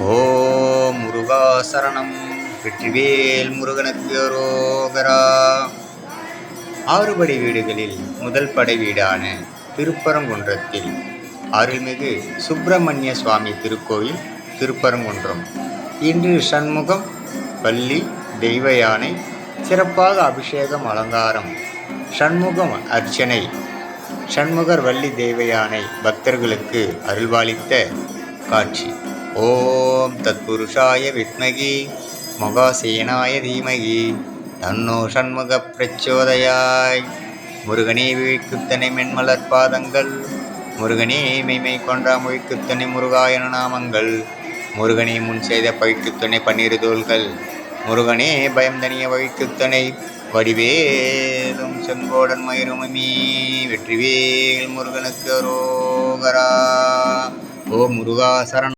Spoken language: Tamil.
ஓம் முருகா சரணம். வெற்றிவேல் முருகனுக்கு அரோகரா. ஆறுபடை வீடுகளில் முதல் படை வீடான திருப்பரங்குன்றத்தில் அருள்மிகு சுப்பிரமணிய சுவாமி திருக்கோயில் திருப்பரங்குன்றம். இன்று சண்முகம், வள்ளி, தெய்வ யானை சிறப்பாக அபிஷேகம், அலங்காரம், சண்முகம் அர்ச்சனை, சண்முகர் வள்ளி தெய்வ யானை பக்தர்களுக்கு அருள்வாளித்த காட்சி. ஓம் தத்புருஷாய வித்மகி மகாசேனாய தீமகி தன்னோ சண்முக பிரச்சோதயாய். முருகனே விழிக்குத்தனை மென்மலர் பாதங்கள், முருகனே மெய்மை கொன்றா மொழிக்குத்தனை முருகாயன நாமங்கள், முருகனே முன் செய்த பழிக்குத்தனை 12 தோள்கள், முருகனே பயம் தனிய வழிக்குத்தனை வடிவேலும் செங்கோடன் மயிருமமி. வெற்றிவேல் முருகனுக்கு அரோகரா. ஓ முருகா சரணம்.